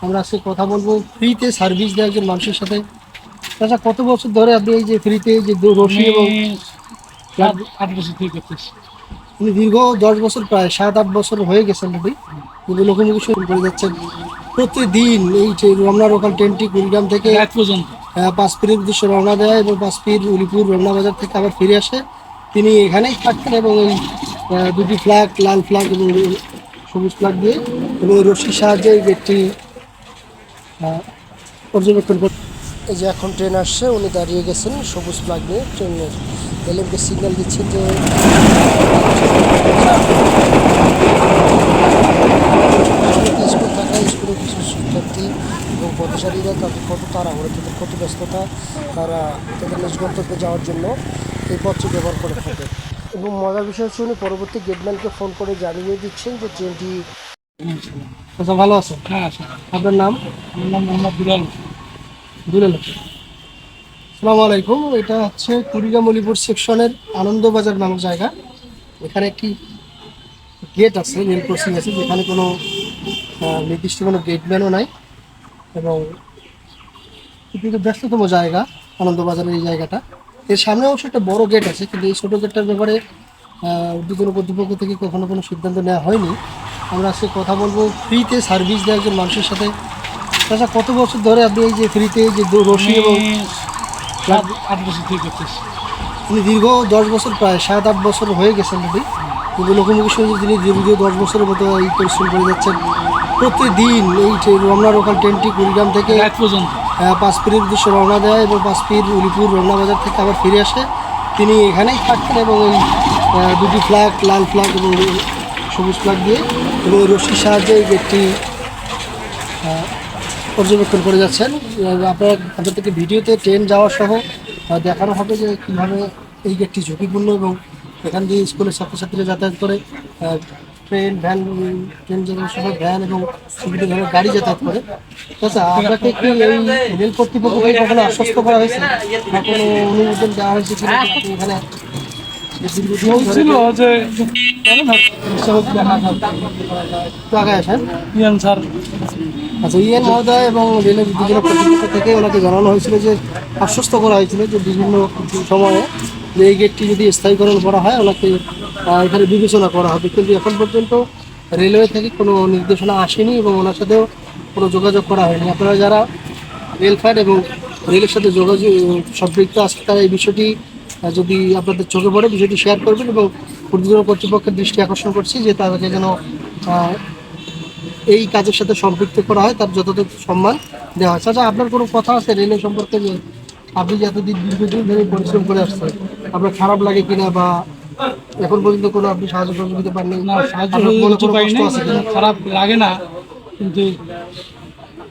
আমরা আজকে কথা বলবো ফ্রিতে সার্ভিস দেওয়া একজন মানুষের সাথে। আচ্ছা, কত বছর ধরে আপনি এই যে ফ্রিতে যে রশি এবং 8 বছর থেকে করতেছি। দীর্ঘ 10 বছর, প্রায় 7-8 বছর হয়ে গেছে অলরেডি, কিন্তু লোকমুখে শুরু করে যাচ্ছেন প্রতিদিন এই যে রমনা লোকাল ট্রেনটি কুড়িগ্রাম থেকে রাত পর্যন্ত পাঁচপিরের উদ্দেশ্যে রওনা দেয় এবং পাঁচপির উলিপুর রমনা বাজার থেকে আবার ফিরে আসে। তিনি এখানেই থাকতেন এবং এই দুটি ফ্ল্যাগ, লাল ফ্ল্যাগ এবং সবুজ ফ্ল্যাগ দিয়ে এবং এই রশির সাহায্যে এই গেটটি পর্যবেক্ষণ করে। এই যে এখন ট্রেন আসছে, উনি দাঁড়িয়ে গেছেন সবুজ ফ্ল্যাগ নিয়ে, ট্রেনের এলএমকে সিগন্যাল দিচ্ছেন যে স্কুল থাকায় স্কুলের কিছু শিক্ষার্থী এবং পথচারীরা তাদের কত তাড়াহুড়ো, তাদের কত ব্যস্ততা, তারা তাদের নিজ গন্তব্যে যাওয়ার জন্য এই পথটি ব্যবহার করে থাকে। এবং মজার বিষয় হচ্ছে উনি পরবর্তী গেটম্যানকে ফোন করে জানিয়ে দিচ্ছেন যে ট্রেনটি। আচ্ছা, ভালো আছেন? হ্যাঁ স্যার। আপনার নাম? আমার নাম মোহাম্মদ দুলাল। দুলাল। আসসালামু আলাইকুম। এটা হচ্ছে কুড়িগ্রাম মলিপুর সেকশনের আনন্দবাজার নামক জায়গা। এখানে একটি গেট আছে, রেল ক্রসিং আছে, যেখানে কোনো নির্দিষ্ট কোনো গেটম্যানও নাই এবং কিন্তু ব্যস্ততম জায়গা আনন্দবাজারের এই জায়গাটা। এর সামনে অবশ্য একটা বড় গেট আছে, কিন্তু এই ছোটো গেটটার ব্যাপারে উদ্বোধন কর্তৃপক্ষ থেকে কখনো কোনো সিদ্ধান্ত নেওয়া হয়নি। আমরা আজকে কথা বলবো ফ্রিতে সার্ভিস দেওয়া একজন মানুষের সাথে। আচ্ছা, কত বছর ধরে আপনি এই যে ফ্রিতে যে রশি এবং 8 বছর থেকে করতেছি। দীর্ঘ 10 বছর, প্রায় 7-8 বছর হয়ে গেছে অলরেডি, কিন্তু লোকমুখে শুনেছি তিনি দীর্ঘ 10 বছরের মতো এই পরিশ্রম করে যাচ্ছেন প্রতিদিন এই রমনা লোকাল ট্রেনটি কুড়িগ্রাম থেকে রাত পর্যন্ত পাঁচপিরের উদ্দেশ্যে রওনা দেয় এবং পাঁচপির উলিপুর রমনা বাজার থেকে আবার ফিরে আসে। তিনি এখানেই থাকতেন এবং এই দুটি ফ্ল্যাগ, লাল ফ্ল্যাগ এবং সবুজ ফ্ল্যাগ দিয়ে এবং এই রশির সাহায্যে এই গেটটি পর্যবেক্ষণ করে যাচ্ছেন। আপনাদের থেকে ভিডিওতে ট্রেন যাওয়া সহ দেখানো হবে যে কীভাবে এই গেটটি ঝুঁকিপূর্ণ এবং এখান দিয়ে স্কুলের ছাত্রছাত্রীরা যাতায়াত করে। ট্রেন, ভ্যান, ট্রেন যেগুলো সহ ভ্যান এবং বিভিন্ন ধরনের গাড়ি যাতায়াত করে। আচ্ছা, আপনাকে কি এই রেল কর্তৃপক্ষকে কখনো আশ্বস্ত করা হয়েছে বা কোনো অনুমোদন দেওয়া হয়েছে কিনা এখানে বলছিল যে আগে আসেন? ইয়ান স্যার। আচ্ছা, ইএন মহোদয় এবং রেলের দুজনের কর্তৃপক্ষ থেকে ওনাকে জানানো হয়েছিল যে আশ্বস্ত করা হয়েছিল যে বিভিন্ন সময়ে যে এই গেটটি যদি স্থায়ীকরণ করা হয় ওনাকে এখানে বিবেচনা করা হবে, কিন্তু এখন পর্যন্ত রেলওয়ে থেকে কোনো নির্দেশনা আসেনি এবং ওনার সাথেও কোনো যোগাযোগ করা হয়নি। আপনারা যারা রেলফ্যাড এবং রেলের সাথে যোগাযোগ সম্পৃক্ত আছে তারা এই বিষয়টি যদি আপনাদের চোখে পড়ে বিষয়টি শেয়ার করবেন এবং ঊর্ধ্বতন কর্তৃপক্ষের দৃষ্টি আকর্ষণ করছি যে তাদেরকে যেন এই কাজের সাথে সম্পৃক্ত করা হয়, তার যথাযথ সম্মান দেওয়া হয়। আচ্ছা, আপনার কোনো কথা আছে রেলের সম্পর্কে যে আপনি যে এতদিন দীর্ঘদিন ধরে পরিশ্রম করে আসছেন, আপনার খারাপ লাগে কিনা বা এখন পর্যন্ত কোনো আপনি সাহায্য সহযোগিতা পাননি? না, সাহায্য আপনার মনে কোনো পাই কষ্ট নাই, আছে কিনা? খারাপ লাগে না, কিন্তু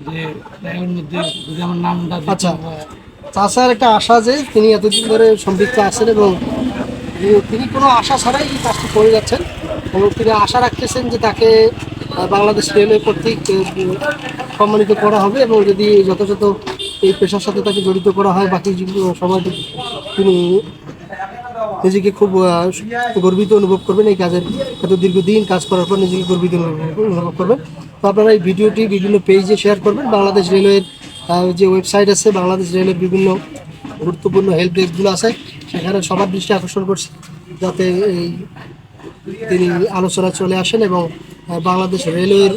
যে এর মধ্যে যদি আমার নামটা দিতে আচ্ছা, হয়। চাষার একটা আশা যে তিনি এতদিন ধরে সম্পৃক্ত আছেন এবং তিনি কোনো আশা ছাড়াই এই কাজটি করে যাচ্ছেন এবং তিনি আশা রাখতেছেন যে তাকে বাংলাদেশ রেলওয়ে কর্তৃক সম্মানিত করা হবে এবং যদি যথাযথ এই পেশার সাথে তাকে জড়িত করা হয় বাকি সময়টি তিনি নিজেকে খুব গর্বিত অনুভব করবেন। এই কাজের এত দীর্ঘদিন কাজ করার পর নিজেকে গর্বিত অনুভব করবেন। তো আপনারা এই ভিডিওটি বিভিন্ন পেজে শেয়ার করবেন। বাংলাদেশ রেলওয়ের যে ওয়েবসাইট আছে, বাংলাদেশ রেলের বিভিন্ন গুরুত্বপূর্ণ হেল্প ডেস্কগুলো আছে, সেখানে সবার দৃষ্টি আকর্ষণ করছে যাতে এই তিনি আলোচনায় চলে আসেন এবং বাংলাদেশ রেলওয়ের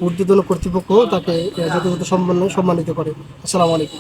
ঊর্ধ্বতন কর্তৃপক্ষ তাকে যথাযথ সম্মানিত করে। আসসালামু আলাইকুম।